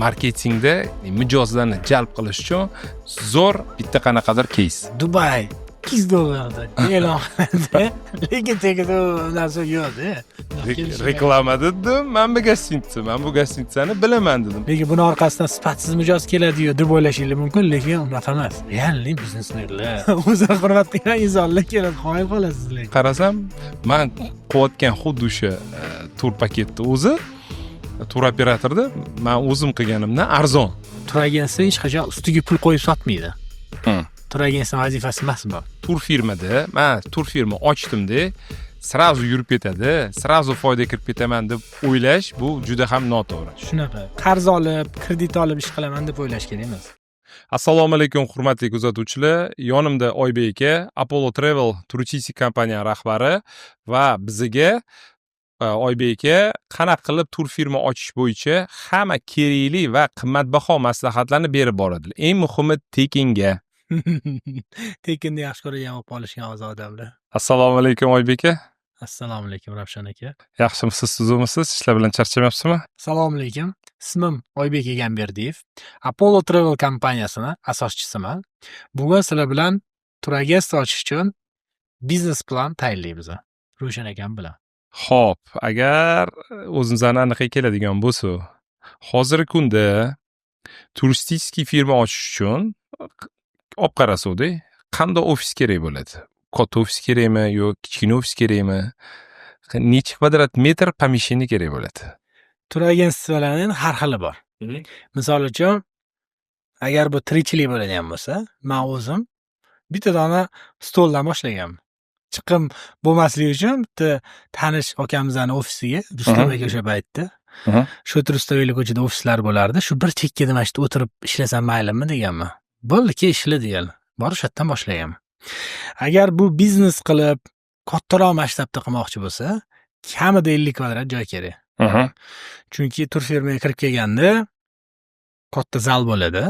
marketingda mijozlarni jalb qilish uchun zo'r bitta qanaqadir keys. Dubay $2 e'lon qiladi. Lekin tagida u narsa yo'q-da. Reklama dedim, men bu gastitsani bilaman dedim. Lekin buni orqasidan sifatsiz mijoz keladi-yu deb o'ylashingiz mumkin, lekin unaqa emas. Real biznesmenlar. O'zi hurmat qilgan insonlar keladi, qoyil qolasiz lekin. Qarasam, men qilayotgan xuddi o'sha tur paketni o'zi tur operatorda men o'zim qilganimdan arzon. Tur agensiya hech qachon ustiga pul qo'yib sotmaydi. Tur agensiya vazifasi emas bu. Tur firmada, men tur firma ochdimda, srazu yurib ketadi, srazu foyda kirib ketaman deb o'ylash bu juda ham noto'g'ri. Shunaqa. Qarz olib, kredit olib ish qilaman deb o'ylash kerak emas. Assalomu alaykum hurmatli kuzatuvchilar. Yonimda Oybek aka, Apollo Travel turistik kompaniya rahbari va bizga Oybek aka qanaqa qilib tur firma ochish bo'yicha hamma kerakli va qimmatbaho maslahatlarni berib boradilar. Eng muhimi tekinga. Tekinni yaxshi ko'radigan bo'lib qolishgan hozir odamlar. Assalomu alaykum Oybek aka. Assalomu alaykum Ravshan aka. Yaxshimisiz, tuzukmisiz? Ishlar bilan charchamayapsizmi? Assalomu alaykum. Ismim Oybek Egamberdiyev. Apollo Travel kompaniyasini asoschisiman. Bugun sizlar bilan tur agentство ochish uchun biznes plan tayyorlaymiz. Ravshan akam bilan. Xo'p, agar o'zimizdan aniqga keladigan bo'lsa, hozirgi kunda turistik firma ochish uchun olib qarasuvdi, qanday ofis kerak bo'ladi? Katta ofis kerakmi yo kichkina ofis kerakmi? Necha kvadrat metr помещение kerak bo'ladi? Tur agentstvalarning har xili bor. Misol uchun, agar bu tirikchilik bo'ladigan bo'lsa, men o'zim bitta dona stoldan boshlaganman. Chiqim bo'lmasligi uchun bitta tanish akamizning ofisiga, Rustam aka o'sha paytda, shu Rustaveli ko'chada ofislar bo'lardi. Shu bir chekkada mana shu o'tirib ishlasam maylimi deganman. Bo'ldi-ki, ishla degan. Bor o'sha yerdan boshlaganman. Agar bu biznes qilib, kattaroq masshtabda qilmoqchi bo'lsa, kamida 50 kvadrat joy kerak. Chunki tur firmaga kirib kelganda katta zal bo'ladi.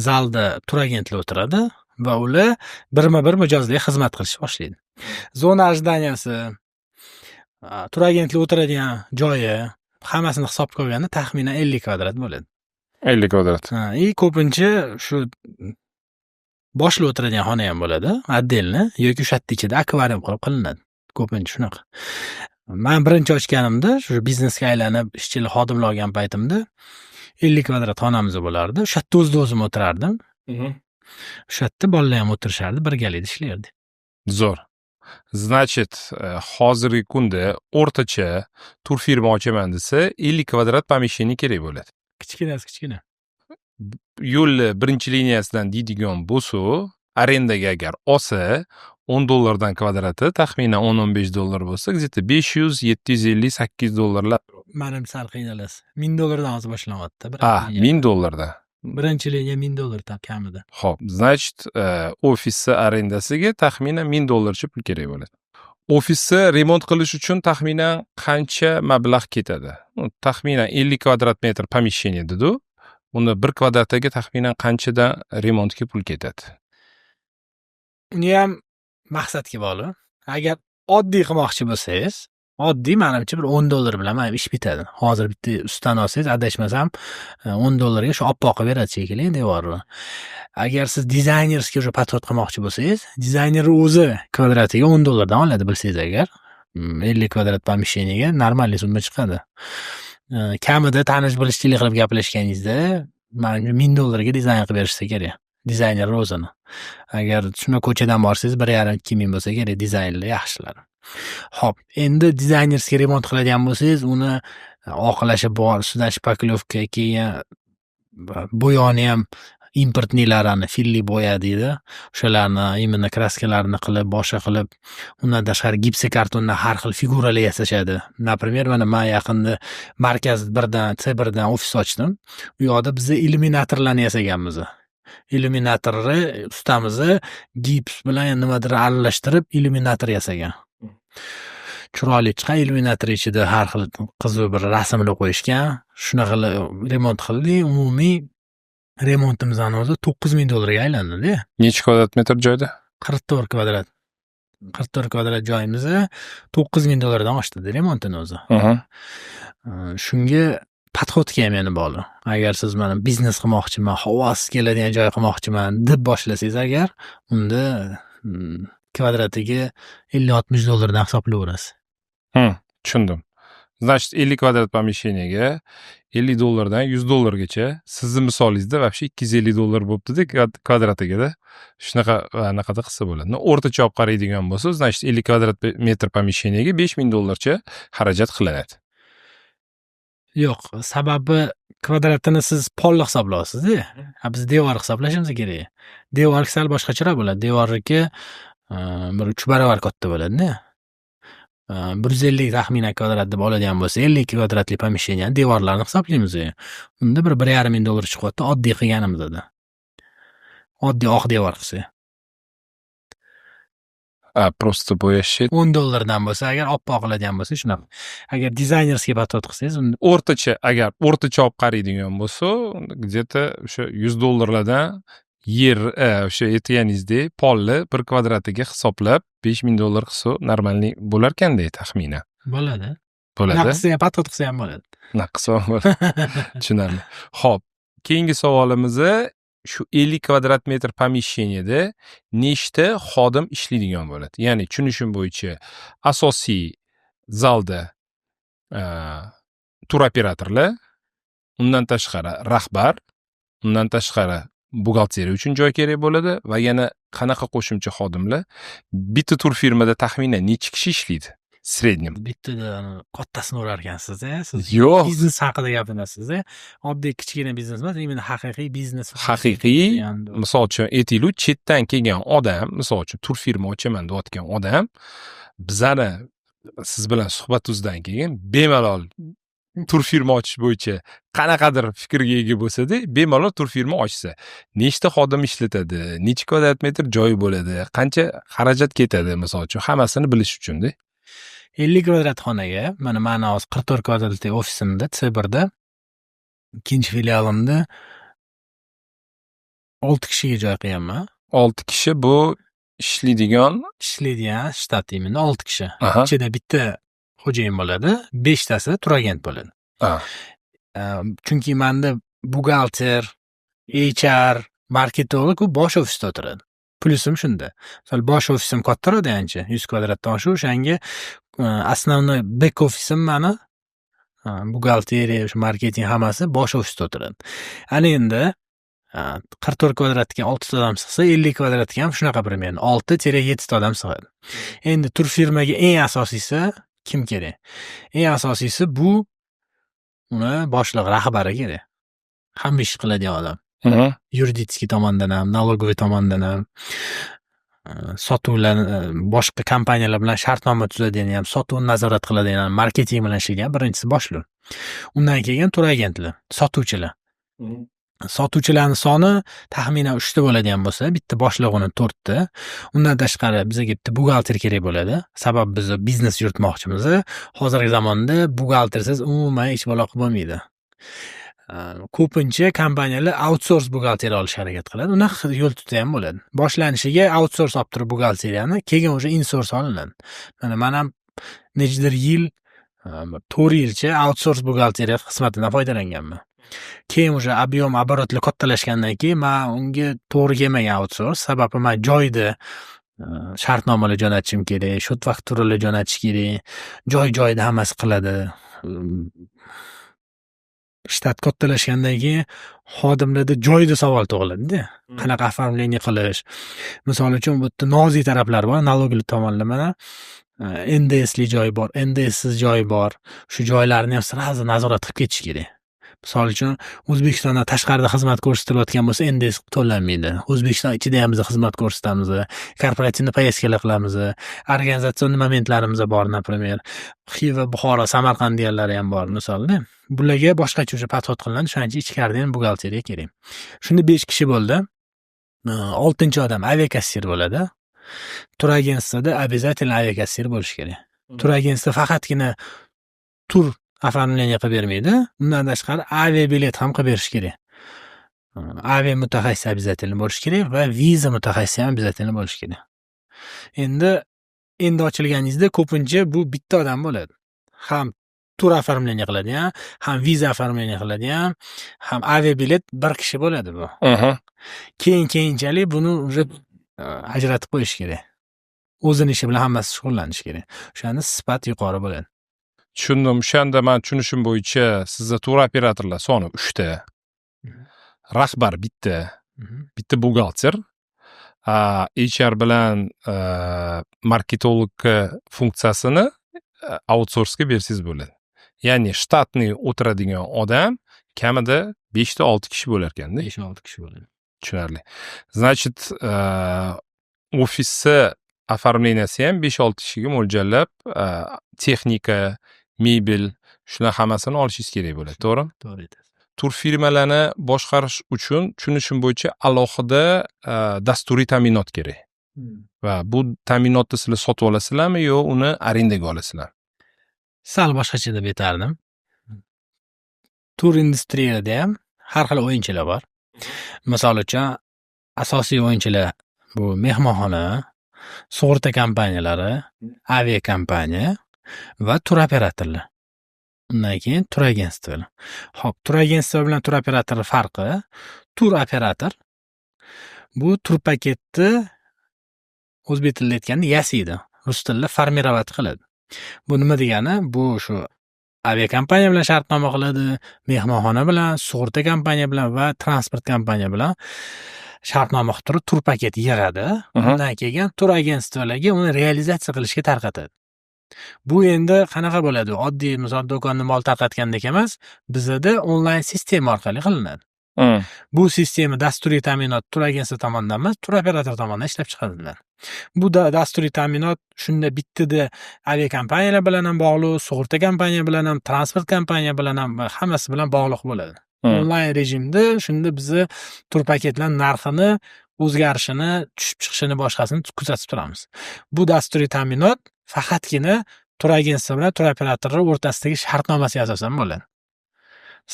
Zalda tur agentlar o'tiradi va ular birma-bir mijozlarga xizmat qilishni boshlaydi. Zona ajdaniyasi, tur agentlar o'tiradigan joyi, hammasini hisobga olganda taxminan 50 kvadrat bo'ladi. 50 kvadrat. Ko'pincha shu boshli o'tiradigan xona ham bo'ladi, отдельно, yoki o'sha ichida akvarium qilib qilinadi. Ko'pincha shunaqa. Men birinchi ochganimda, shu biznesga aylanib, ishchilar xodimlar olgan paytimda 50 kvadrat xonamiz bo'lardi. O'sha yerda o'zim o'tirardim. O'sha yerda bolalar ham o'tirishardi, birgalikda ishlardik. Zo'r. Значит, hozirgi kunda o'rtacha tur firma ochaman desa, 50 kvadrat помещение kerak bo'ladi. Kichkina. Yo'l birinchi liniyasidan deydigan bo'lsa, arendaga agar olsa, $10 kvadrati taxminan $10-15 bo'lsa, где-то 500, 750, 800 Menim sal qiynalasiz. $1000 hozir boshlanyapti. $1000. Birinchi liniya $1000 kamida. Xo'p, значит, ofisni arendasiga taxminan $1000 pul kerak bo'ladi. Ofisni remont qilish uchun taxminan qancha mablag' ketadi? Taxminan 50 kvadrat metr помещение dedi. Uni 1 kvadratiga taxminan qanchada remontga pul ketadi? Uni ham maqsadga bog'liq. Agar oddiy qilmoqchi bo'lsangiz, oddiy menimcha bir $10 bilan mana ish bitadi. Hozir bitta ustani olsangiz, adashmasam $10 ga shu oppoq qilib beradi shekilli devorni. Agar siz dizaynerskiy o'sha podxod qilmoqchi bo'lsangiz, dizayner o'zi kvadratiga $10 dan oladi bilsangiz agar. 50 kvadrat помещениеga normalniy summa chiqadi. Kamida tanish bilishchilik qilib gaplashganingizda, menimcha $1000 ga dizayn qilib berishsa kerak. Dizayner o'zini. Agar shuna ko'chadan borsangiz 1,5-2 ming bo'lsa kerak dizaynlar yaxshilar. Xo'p, endi dizaynerskiy remont qiladigan bo'lsangiz, uni oqlashi bor, ustidan shpaklyovka, keyin bo'yoni ham importnilarni filli bo'ya deydi. O'shalarni imенно kraskalarini qilib, boshqa qilib, undan tashqari gipsi kartondan har xil figuralar yasashadi. Например, mana men yaqinda markaz C1dan ofis ochdim. U yoqda biz illyuminatorlarni yasaganmiz. Illyuminatorni ustamiz gips bilan nimadir aralashtirib illyuminator yasagan. Chiroyli chiqqan illyuminator ichida har xil qiziq bir rasmlar qo'yishgan. Shunaqa remont qildik. Umumiy remontimizdan o'zi $9000 ga aylandi-da. Necha kvadrat metr joyda? 44 kvadrat. 44 kvadrat joyimizni $9000 dan oshdi remontini o'zi. Shunga подходga ham yana bog'liq. Agar siz mana biznes qilmoqchiman, havas keladigan joy qilmoqchiman deb boshlasangiz agar, unda kvadratiga $50-60 hisoblayverasiz. Tushundim. Значит, 50 kvadrat помещениyaga $50 $100 sizni misolingizda вообще $250 bo'libdi-da kvadratiga-da. Shunaqa anaqada qilsa bo'ladi. O'rtacha olib qaraydigan bo'lsa, значит, 50 kvadrat metr помещениyaga $5000 xarajat qilinadi. Yo'q, sababi kvadratini siz polni hisoblayapsiz-da. Biz devor hisoblashimiz kerak. Devor sal boshqacharoq bo'ladi. Devorniki bir 3 barobar katta bo'ladi-da. 150 taxminan kvadrat deb oladigan bo'lsa, 50 kvadratli помещениyaning devorlarini hisoblaymiz. Unda bir $1,500 chiqyapti oddiy qilganimizda. Oddiy oq devor qilsa. Просто bo'yash $10 dan bo'lsa, agar oppoq qiladigan bo'lsa, shunaqa. Agar dizaynerskiy подход qilsangiz, unda agar o'rtacha olib qaraydigan bo'lsa, где-то o'sha $100 yer o'sha aytganingizdek polni bir kvadratiga hisoblab $5000 qilsa normalniy bo'lar ekanda taxminan. bo'ladi. Bo'ladi. Naqsa ham подход qilsa ham bo'ladi. Naqsa bo'ladi. Tushunarli. Xo'p, keyingi savolimiz shu 50 kvadrat metr помещениyada nechta xodim ishlaydigan bo'ladi? Ya'ni tushunishim bo'yicha asosiy zalda tur operatorlar, undan tashqari rahbar, undan tashqari buxgalteriya uchun joy kerak bo'ladi va yana qanaqa qo'shimcha xodimlar? Bitta tur firmada taxminan necha kishi ishlaydi? Srednyam. Bittada qottasini urar ekansiz-a? Siz Yo'q. biznes haqida gapirasiz-a? Oddiy kichkina biznes emas, imенно haqiqiy biznes. Haqiqiy, misol uchun aytaylik, chetdan kelgan odam, misol uchun tur firma ochaman deyotgan odam, bizani siz bilan suhbatimizdan keyin bemalol tur firma ochish bo'yicha qanaqadir fikrga ega bo'lsa-da, bemalol tur firma ochsa, nechta xodim ishlatadi, necha kvadrat metr joy bo'ladi, qancha xarajat ketadi, misol uchun hammasini bilish uchun-da. 50 kvadrat xonaga, mana meni hozir 44 kvadratli ofisimda T1da, ikkinchi filialimda 6 kishiga joy qilganman. 6 kishi bu ishlaydigan shtat imенно 6 kishi. Ichida bitta xo'jayin bo'ladi, 5 tasi turagent bo'ladi. Chunki menda buxgalter, HR, marketolog u bosh ofisda o'tiradi. Plusim shunda. Misol bosh ofisim kattaroq ancha, 100 kvadratdan o'shanga основной back ofisim meni buxgalteriya, marketing hammasi bosh ofisda o'tiradi. Ana endi 44 kvadratga 6 ta odam sig'sa, 50 kvadratga ham shunaqa примерно 6-7 ta odam sig'adi. Endi tur firmaga eng asosiysi kim kerak? Eng asosiysi bu uni boshliq rahbari kerak. Hamma ish qiladigan odam. Yuridический tomondan ham, налоговый tomondan ham, sotuvlar, boshqa kompaniyalar bilan shartnoma tuzadigan ham, sotuvni nazorat qiladigan ham, marketing bilan ishlaydigan birinchisi boshliq. Undan keyin tur agentlar, sotuvchilar. Sotuvchilarning soni taxminan 3 ta bo'ladigan bo'lsa, bitta boshlig'ini 4 ta. Undan tashqari bizga bitta buxgalter kerak bo'ladi. Sabab biz biznes yuritmoqchimiz. Hozirgi zamonda buxgaltersiz umuman ish balo qilib bo'lmaydi. Ko'pincha kompaniyalar outsource buxgalteriya olishga harakat qiladi. Uni yo'l tutsa ham bo'ladi. Boshlanishiga outsource olib turib buxgalteriyani, keyin o'sha insource olinadi. Mana men ham nechidir yil, 4 yilcha outsource buxgalteriya xizmatidan foydalanganman. Keyin o'sha объем оборотlar kattalashgandan keyin men unga to'g'ri kelmagan outsource, sababi men joyda shartnomalar jo'natishim kerak, shot fakturalar jo'natish kerak, joy-joyida hammasi qiladi. Shtat kattalashgandan keyin xodimlarda joyda savol tug'iladi-da. Qanaqa оформление qilish. Misol uchun bu yerda nozik taraflar bor, налоговый tomonlama mana NDSli joy bor, NDSsiz joy bor. Shu joylarni ham sразу nazorat qilib ketish kerak. Misol uchun O'zbekistonda tashqarida xizmat ko'rsatilayotgan bo'lsa, NDS to'lanmaydi. O'zbekiston ichida ham biz xizmat ko'rsatamiz, korporativ poyezdkalar qilamiz, organizatsion momentlarimiz bor, например, Xiva, Buxoro, Samarqand deganlari ham bor, misolda. Bularga boshqacha o'sha podxod qilinadi, shuning ichkarida ham buxgalteriya kerak. Shunda 5 kishi bo'ldi. 6-chi odam aviakassir bo'ladi. Tur agentствоda обязательно aviakassir bo'lish kerak. Tur agentство faqatgina tur оформление qilib bermaydi. Undan tashqari aviabilet ham qilib berish kerak. Avia mutaxassis обязательно bo'lish kerak va viza mutaxassisi ham обязательно bo'lish kerak. Endi ochilganingizda ko'pincha bu bitta odam bo'ladi. Ham tur оформление qiladigan, ham viza оформление qiladigan, ham aviabilet bir kishi bo'ladi bu. Keyinchalik buni уже ajratib qo'yish kerak. O'zini ishi bilan hammasi shug'ullanish kerak. O'shanda sifat yuqori bo'ladi. Tushundim. O'shanda men tushunishim bo'yicha sizda tur operatorlar soni 3 ta. Rahbar bitta, bitta buxgalter, HR bilan marketolog funksiyasini outsourcega bersangiz bo'ladi. Ya'ni shtatniy o'tiradigan odam kamida 5 ta 6 kishi bo'lar ekanda. 5-6 kishi bo'ladi. Tushunarli. Значит, ofisni оформленияsi ham 5-6 kishiga mo'ljallab, texnika, mebel, shular hammasini olishingiz kerak bo'ladi, to'g'rimi? To'g'ri aytasiz. Tur firmalarni boshqarish uchun tushunishim bo'yicha alohida dasturiy ta'minot kerak. Va bu ta'minotni sizlar sotib olasizlarmi yo uni arendaga olasizlar? Sal boshqacha deb aytardim. Tur industriyada ham har xil o'yinchilar bor. Misol uchun asosiy o'yinchilar bu mehmonxona, sug'urta kompaniyalari, avia kompaniya va tur operatorlar. Undan keyin tur agentstvalar. Xo'p, tur agentstva bilan tur operator farqi. Tur operator bu tur paketni o'zbek tilida aytganda yasaydi. Rus tilida formirovать qiladi. Bu nima degani? Bu shu avia kompaniya bilan shartnoma qiladi, mehmonxona bilan, sug'urta kompaniya bilan va transport kompaniya bilan shartnoma qilib turib tur paket yig'adi. Undan keyin tur agentstvalarga uni realizatsiya qilishga tarqatadi. Bu endi qanaqa bo'ladi? Oddiy misol do'konda mol tarqatgandek emas, bizda onlayn sistema orqali qilinadi. Bu sistema dasturiy ta'minot tur agentstva tomonidan emas, tur operator tomonidan ishlab chiqariladi. Bu dasturiy ta'minot shunda bittida avia kompaniyalar bilan ham bog'liq, sug'urta kompaniya bilan ham, transport kompaniya bilan ham hammasi bilan bog'liq bo'ladi. Onlayn rejimda shunda bizni tur paketlar narxini, o'zgarishini, tushib chiqishini boshqasini kuzatib turamiz. Bu dasturiy ta'minot faqatgina tur agentstva bilan tur operatorlar o'rtasidagi shartnomasiga asosan bo'ladi.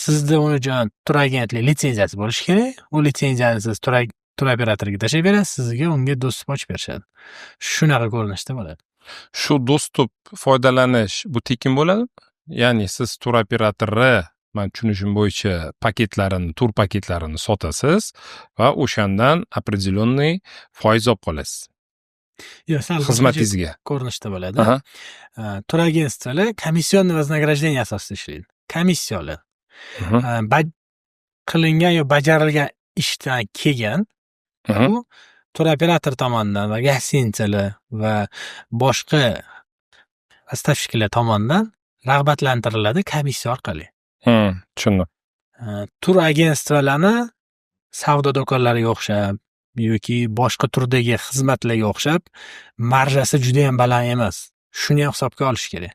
Sizda uni uchun tur agentlik litsenziyasi bo'lishi kerak. U litsenziyani siz tur operatoriga tashlab berasiz, sizga unga dostуп ochib berishadi. Shunaqa ko'rinishda bo'ladi. Shu dostуп foydalanish bu tekin bo'ladi? Ya'ni siz tur operatori, men tushunishim bo'yicha tur paketlarini sotasiz va o'shandan определенный foiz olib qolasiz. Xizmatingizga ko'rinishda bo'ladi. Tur agentstvalar комиссионный вознаграждение asosida ishlaydi. Komissiyalar. Qilingan yo bajarilgan ishdan keyin bu tur operator tomonidan va gостиницаlar va boshqa поставщикlar tomonidan rag'batlantiriladi komissiya orqali. Tushundim. Tur agentstvalarni savdo do'konlariga o'xshab yoki boshqa turdagi xizmatlarga o'xshab marjasi juda ham baland emas. Shuni ham hisobga olish kerak.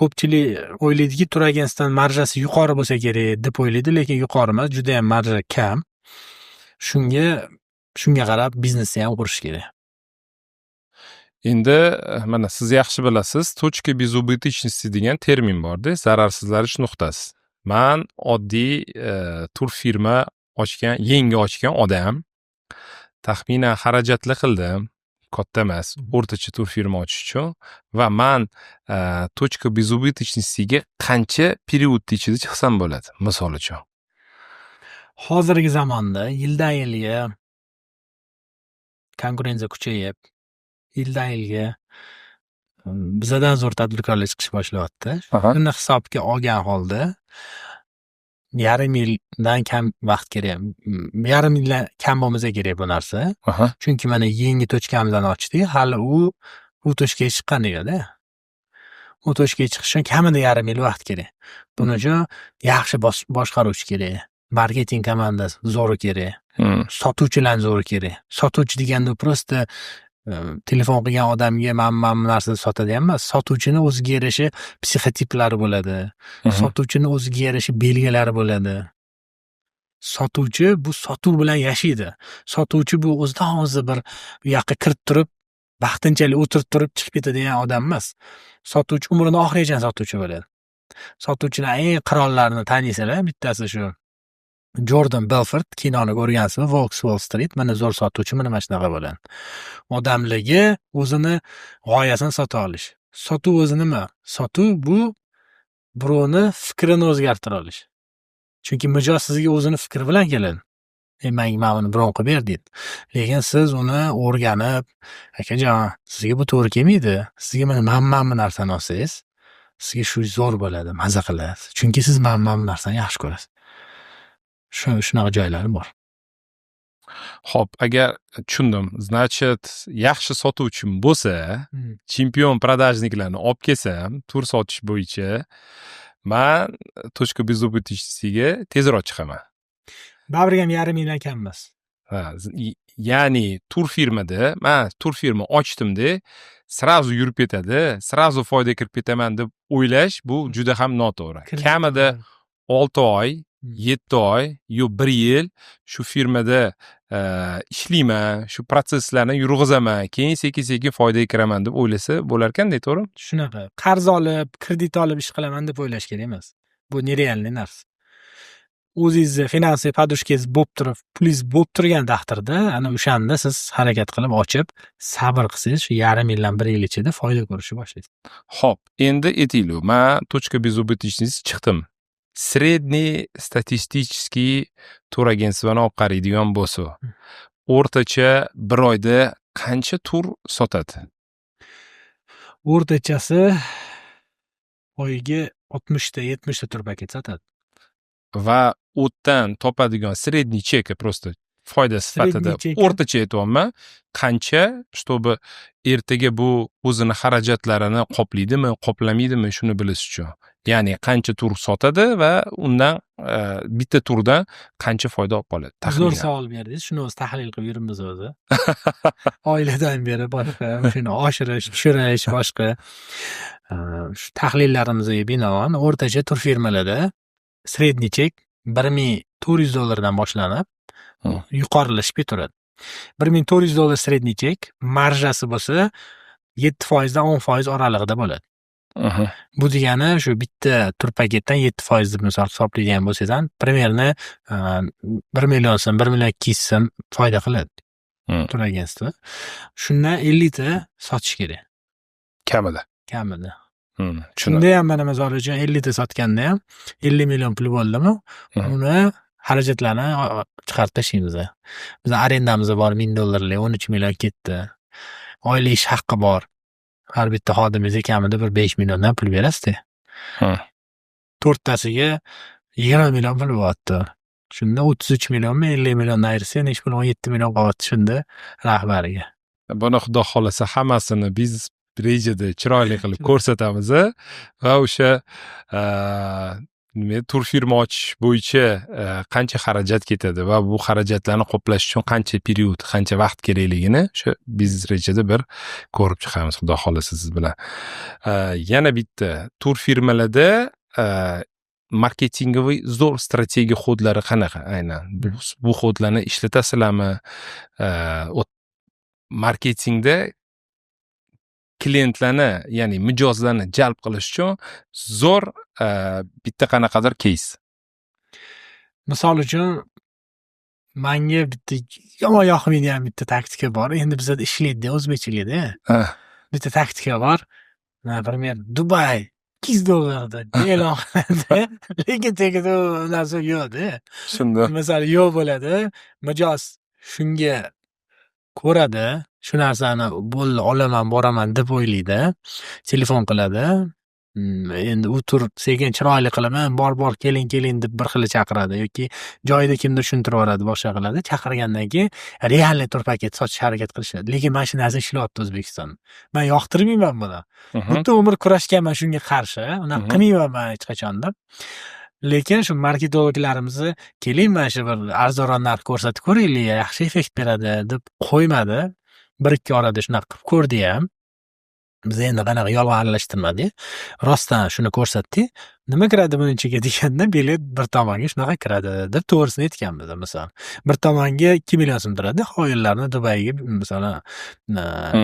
Ko'pchilik o'ylaydiki, tur agentstvaning marjasi yuqori bo'lsa kerak deb o'ylaydi, lekin yuqori emas, juda ham marja kam. Shunga qarab biznesni ham qurish kerak. Endi mana siz yaxshi bilasiz, точка безубыточности degan termin bor-da, zararsizlanish nuqtasi. Men oddiy tur firma yangi ochgan odam, taxminan xarajatli qildim. Katta emas, o'rtacha tur firma ochish uchun va men точка безубыточностиga qancha periodda ichida chiqsam bo'ladi, misol uchun. Hozirgi zamonda yildan-yilga konkurensiya kuchayib, yildan-yilga bizdan zo'r tadbirkorlar chiqish boshlayapti. Buni hisobga olgan holda yarim yildan kam vaqt kerak. Yarim yildan kam bo'lmasa kerak bu narsa. Chunki mana yangi tochkamizdan ochdik, hali u tochkaga chiqqaniga-da. U tochkaga chiqish uchun kamida yarim yil vaqt kerak. Buning uchun yaxshi boshqaruvchi kerak. Marketing komandasi zo'ri kerak. Sotuvchilar zo'ri kerak. Sotuvchi deganda prosta telefon qilgan odamga mana bu narsani sotadi emas. Sotuvchini o'ziga yarasha psixotiplari bo'ladi. Sotuvchini o'ziga yarasha belgilari bo'ladi. Sotuvchi bu sotuv bilan yashaydi. Sotuvchi bu o'zidan o'zi bir bu yoqqa kirib turib, vaqtinchalik o'tirib turib chiqib ketadigan odam emas. Sotuvchi umrini oxirigacha sotuvchi bo'ladi. Sotuvchilar eng qirollarini taniysizlar, bittasi shu Jordan Belfort kinoni ko'rgansizmi? Volks Wall Street. Mana zo'r sotuvchi mana shunaqa bo'ladi. Odamligi o'zini g'oyasini sota olish. Sotuv o'zi nima? Sotuv bu birovni fikrini o'zgartira olish. Chunki mijoz sizga o'zini fikri bilan keladi. Menga buni biron qilib ber deydi. Lekin siz uni o'rganib, akajon, sizga bu to'g'ri kelmaydi. Sizga mana bu narsani olsangiz, sizga shu zo'r bo'ladi, maza qilasiz. Chunki siz mana bu narsani yaxshi ko'rasiz. Shunaqa joylari bor. Xo'p, agar tushundim, значит, yaxshi sotuvchim bo'lsa, chempion продажникlarni olib kelsam, tur sotish bo'yicha, men точка безубыточныйga tezroq chiqaman. Baribir ham yarim yil ekanmiz. Ya'ni tur firma ochdimda, srazu yurib ketadi, srazu foyda kirib ketaman deb o'ylash bu juda ham noto'g'ri. Kamida 6 oy, 7 oy, yo 1 yil shu firmada ishlayman, shu protsesslarni yurg'izaman, keyin sekin-sekin foydaga kiraman deb o'ylasa bo'lar ekanda, to'g'rimi? Shunaqa. Qarz olib, kredit olib ish qilaman deb o'ylash kerak emas. Bu nerealniy narsa. O'zingizni finansiy podushkangiz bo'lib turib, pulingiz bo'lib turgan taqdirda, ana o'shanda siz harakat qilib ochib, sabr qilsangiz, shu yarim yildan 1 yil ichida foyda ko'rishni boshlaysiz. Xo'p, endi aytaylik, men точка безубыточности chiqdim. Средний statistический tur agentstvani olib qaraydigan bo'lsa, o'rtacha bir oyda qancha tur sotadi? O'rtachasi oyiga 60 ta 70 ta tur paket sotadi. Va o'tdan topadigan средний cheki просто foyda sifatida o'rtacha aytyapman, qancha, чтобы ertaga bu o'zini xarajatlarini qoplaydimi, qoplamaydimi, shuni bilish uchun. Ya'ni qancha tur sotadi va undan bitta turdan qancha foyda olib qoladi. Zo'r savol berdingiz, shuni o'zi tahlil qilib yuribmiz o'zi. Oiladan beri boshqa, shuni oshirish, tushirish, boshqa shu tahlillerimizga binoan o'rtacha tur firmalarda sredniy chek $1400 boshlanib yuqorilashib turadi. $1400 sredniy chek, marjasi bo'lsa 7% dan 10% oralig'ida bo'ladi. Bu degani shu bitta tur paketdan 7% deb misol hisoblaydigan bo'lsangiz ham, примерно 1 million so'm, 1 million 200 so'm foyda qiladi. Tur agentstva. Shundan 50 ta sotish kerak. Kamida. Shunda ham mana misol uchun 50 ta sotganda ham 50 million pul bo'ldimi, uni xarajatlarni chiqarib tashlaymiz. Biz arendamiz bor $1000, 13 million ketdi. Oylik ish haqqi bor. Har bitta xodimingizga kamida bir 5 milliondan pul berasiz-da. 4tasiga 20 million pul bo'lyapti. Shunda 33 millionmi 50 milliondan ayirsa, necha pul 17 million qolyapti shunda rahbariga. Buni xudo xolasa hammasini biz rejada chiroyli qilib ko'rsatamiz va o'sha tur firma ochish bo'yicha qancha xarajat ketadi va bu xarajatlarni qoplash uchun qancha period, qancha vaqt kerakligini o'sha biznes rejada bir ko'rib chiqamiz, xudo xolasa siz bilan. Yana bitta tur firmalarda marketingoviy zo'r strategiya xodlari qanaqa aynan? Bu xodlarni ishlatasizlarmi? Marketingda klientlarni, ya'ni mijozlarni jalb qilish uchun zo'r bitta qanaqadir case. Misol uchun menga bitta yomon yoqmaydigan bitta taktika bor. Endi bizda ishlaydi, o'zbekchilikda. Bitta taktika bor. Например, Dubay $200 e'lon qiladi. Lekin tagida u narsa yo'q-da. Shunda. Masalan, yo'q bo'ladi. Mijoz shunga ko'radi, shu narsani bo'ldi, olaman, boraman deb o'ylaydi. Telefon qiladi. Endi u tur sekin chiroyli qilaman, bor keling deb bir xil chaqiradi yoki joyida kimdir tushuntirib yuboradi, boshqa qiladi. Chaqirgandan keyin realniy tur paket sotish harakat qilishadi. Lekin mana shu narsa ishlayapti O'zbekistonda. Men yoqtirmayman buni. Butun umr kurashganman shunga qarshi, unaqa qilmayman men hech qachon deb. Lekin shu marketologlarimiz keling, mana shu bir arzonroq narx ko'rsatib ko'raylik, yaxshi effekt beradi deb qo'ymadi. 1-2 orada shunaqa qilib ko'rdi ham. Biz endi qanaqa yolg'on aralashtirmadik. Rostdan shuni ko'rsatdi. Nima kiradi buning ichiga deganda, bilet bir tomonga shunaqa kiradi deb to'g'risini aytganmiz. Masalan, bir tomonga 2 million so'm turadi, xoyinlarni Dubayga masalan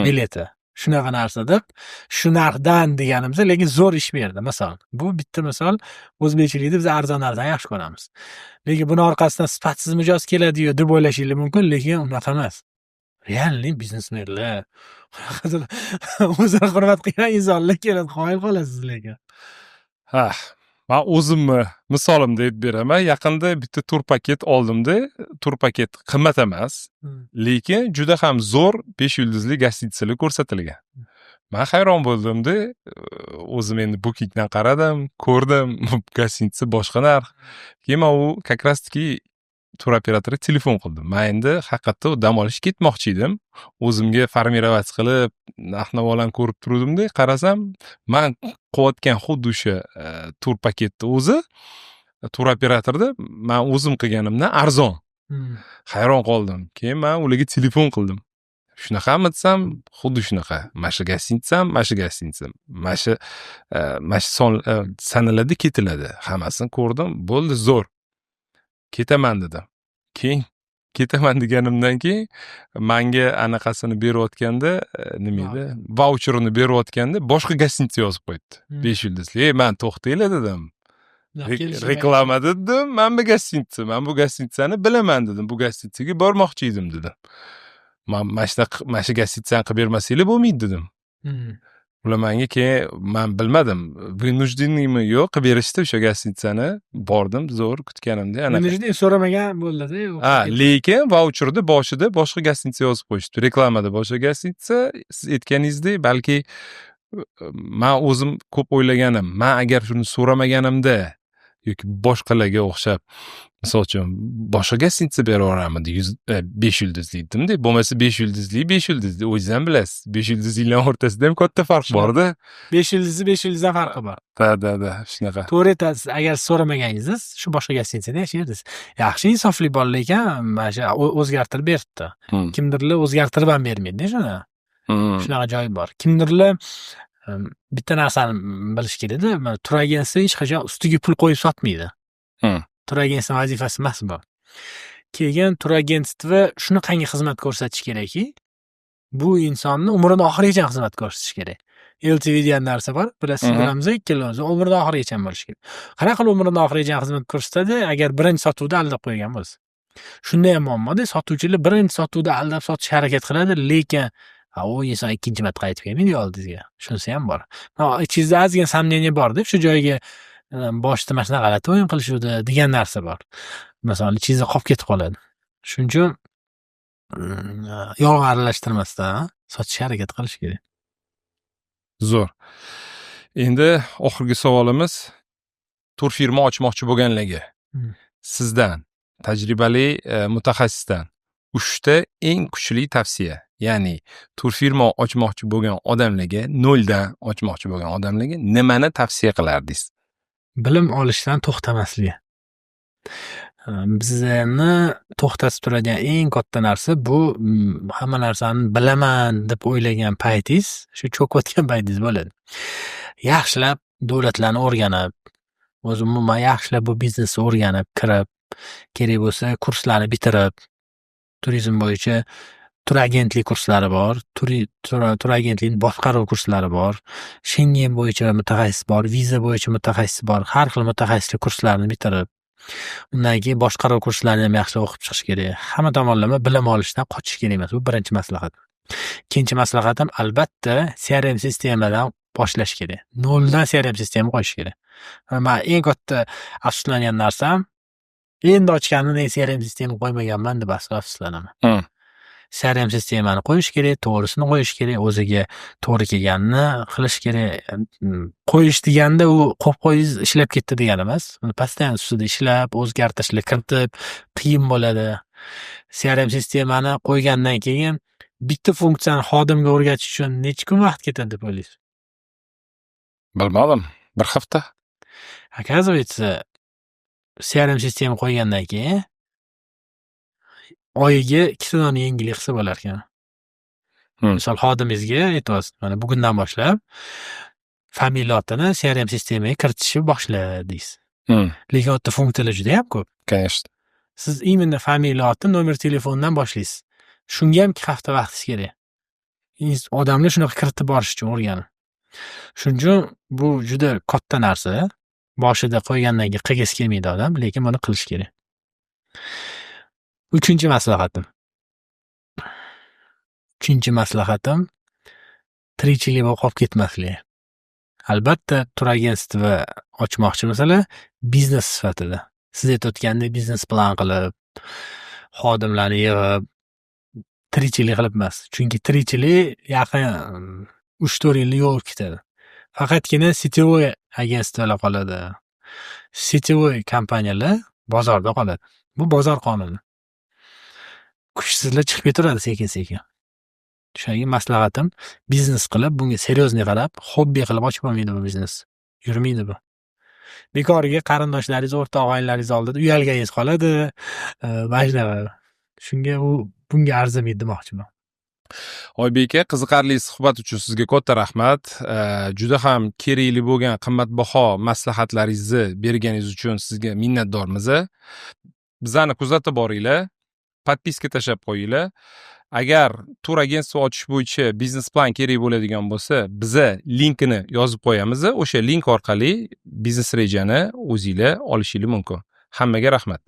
bileti. Shunaqa narsa deb, shu narxdan deganimizda, lekin zo'r ish berdi. Masalan, bu bitta misol, o'zbekchilikda biz arzonlardan yaxshi ko'ramiz. Lekin buni orqasidan sifatsiz mijoz keladi-yu deb o'ylashingiz mumkin, lekin unaqa emas. Realniy biznesmenlar o'zini hurmat qilgan insonlar keladi, qoyil qolasiz lekin. Men o'zimni misolimda aytib beraman. Yaqinda bitta tur paket oldimda. Tur paket qimmat emas, lekin juda ham zo'r 5 yulduzli gostitsalar ko'rsatilgan. Men hayron bo'ldimda. O'zim endi Bookingdan qaradim, ko'rdim, gostitsa boshqa narx. Keyin men u как раз таки tur operatoriga telefon qildim. Men endi haqiqatda dam olishga ketmoqchi edim. O'zimga formirovать qilib, narx-navolarni ko'rib turuvdim-da, qarasam, men qilayotgan xuddi o'sha tur paketni o'zi tur operatorda men o'zim qilganimdan arzon. Hayron qoldim. Keyin men ularga telefon qildim. Shunaqami desam, xuddi shunaqa. Mana shu gostitsam, mana shu gostitsam. Mana shu son sanalarda ketiladi. Hammasini ko'rdim, bo'ldi, zo'r. Ketaman dedim. Keyin ketaman deganimdan keyin menga anaqasini berayotganda, nima edi? Vaucherini berayotganda boshqa gostitsa yozib qo'yibdi. 5 yulduzli. Men to'xtanglar dedim. Reklama dedim. Men bu gostitsa, men bu gostitsani bilaman dedim. Bu gostitsaga bormoqchi edim dedim. Mana shu gostitsani qilib bermasanglar bo'lmaydi dedim. Ular menga keyin men bilmadim. Vynujdeniymi yo'q, qilib berishdi o'sha gostitsani. Bordim, zo'r kutganimda. Vynujden so'ramagan bo'ldi-da. Lekin vaucherda boshida boshqa gostitsa yozib qo'yishdi. Reklamada boshqa gostitsa, siz aytganingizdek, balki men o'zim ko'p o'ylaganim. Men agar shuni so'ramaganimda yoki boshqalarga o'xshab, misol uchun boshqa gostitsa beraveramidi 5 yulduzli dedimda. Bo'lmasa 5 yulduzli o'zingiz ham bilasiz. 5 yulduzlilar o'rtasida ham katta farq bor-da. 5 yulduzdan farqi bor. Da, shunaqa. To'g'ri aytasiz. Agar so'ramaganingizsiz, shu boshqa gostitsada yashardingiz. Yaxshi insofli bolalar ekan, mana shu o'zgartirib beribdi. Kimdirlar o'zgartirib ham bermaydi shuni. Shunaqa joyi bor. Kimdirlar bitta narsani bilish kerak-da. Tur agentsi hech qachon ustiga pul qo'yib sotmaydi. Tur agentsi vazifasi emas bu. Keyin tur agentstva shunaqangi xizmat ko'rsatish kerakki, bu insonni umrining oxirigacha xizmat ko'rsatish kerak. LTV degan narsa bor. Bilamiz, ikkalamiz umrining oxirigacha bo'lishi kerak. Qanaqa qilib umrining oxirigacha xizmat ko'rsatadi? Agar birinchi sotuvda aldab qo'ygan bo'lsa. Shunda ham muammoda, sotuvchilar birinchi sotuvda aldab sotishga harakat qiladi, lekin u inson ikkinchi marta qaytib kelmaydi oldingizga. Shunisi ham bor. Ichingizda ozgina samneniya bor deb shu joyga boshida mana shunaqa g'alati o'yin qilishuvdi degan narsa bor. Masalan, ichingizda qolib ketib qoladi. Shuning uchun yolg'on aralashtirmasdan sotishga harakat qilish kerak. Zo'r. Endi oxirgi savolimiz tur firma ochmoqchi bo'lganlarga sizdan, tajribali mutaxassisdan 3 ta eng kuchli tavsiya, ya'ni tur firma ochmoqchi bo'lgan odamlarga, noldan ochmoqchi bo'lgan odamlarga nimani tavsiya qilardingiz? Bilim olishdan to'xtamasligi. Bizlarni to'xtatib turadigan eng katta narsa bu hamma narsani bilaman deb o'ylagan paytingiz, shu cho'kayotgan paytingiz bo'ladi. Yaxshilab davlatlarni o'rganib, o'zi umuman yaxshilab bu biznesni o'rganib, kirib, kerak bo'lsa kurslarni bitirib, turizm bo'yicha tur agentlik kurslari bor, tur agentlik boshqaruv kurslari bor, Schengen bo'yicha mutaxassis bor, viza bo'yicha mutaxassis bor, har xil mutaxassislik kurslarini bitirib, undan keyin boshqaruv kurslarini ham yaxshi o'qib chiqish kerak. Hamma tomonlama bilim olishdan qochish kerak emas. Bu birinchi maslahat. Ikkinchi maslahatim albatta CRM sistemadan boshlash kerak. Noldan CRM sistema qo'yish kerak. Men eng katta afsuslangan narsam endi ochganimda CRM sistema qo'ymaganman deb afsuslanaman. CRM sistemani qo'yish kerak, to'g'risini qo'yish kerak, o'ziga to'g'ri kelganini qilish kerak. Qo'yish deganda u qo'yib qo'yingiz ishlab ketdi degani emas. Uni pastan ustida ishlab, o'zgartirishlar kiritib, qiyin bo'ladi. CRM sistemani qo'ygandan keyin bitta funksiyani xodimga o'rgatish uchun necha kun vaqt ketadi deb o'ylaysiz? Bilmadim, bir hafta. Оказывается, CRM sistema qo'ygandan keyin oyiga 2 so'm yengillik qilsa bo'lar ekan. Misol xodimingizga aytasiz, mana bugundan boshlab familiyatini CRM sistemaga kiritishni boshladingiz. Lekin o'tda funksiyalar juda ham ko'p. Конечно. Siz именно familiyatni nomer telefondan boshlaysiz. Shunga ham 2 hafta vaqtingiz kerak. Odamlar shunaqa kiritib borish uchun o'rganib. Shuning uchun bu juda katta narsa. Boshida qo'ygandan keyin qilgisi kelmaydi odam, lekin buni qilish kerak. 3-chi maslahatim. Tirikchilik bo'lib qolib ketmaslik. Albatta, tur agentstvi ochmoqchi bo'lsalar, biznes sifatida. Siz aytayotgandek biznes plan qilib, xodimlarni yig'ib, tirikchilik qilib emas. Chunki tirikchilik yaqin 3-4 yilni yo'q ketadi. Faqatgina sетевой agentstvalar qoladi. Sетевой kompaniyalar bozorda qoladi. Bu bozor qonuni. Kuchsizlar chiqib ketaveradi sekin-sekin. Shuning maslahatim, biznes qilib, bunga seriozniy qarab, hobbi qilib ochib bo'lmaydi bu biznes. Yurmaydi bu. Bekoriga qarindoshlaringiz, o'rtoq og'aynilaringiz oldida uyalganingiz qoladi. Majnava. Shunga bunga arzimaydi demoqchiman. Oybek aka, qiziqarli suhbat uchun sizga katta rahmat. Juda ham kerakli bo'lgan qimmatbaho maslahatlaringizni berganingiz uchun sizga minnatdormiz. Bizani kuzatib boringlar, podpiska tashlab qo'yinglar. Agar tur agentstvo ochish bo'yicha biznes plan kerak bo'ladigan bo'lsa, biza linkini yozib qo'yamiz. O'sha link orqali biznes rejani o'zingizlar olishingiz mumkin. Hammaga rahmat.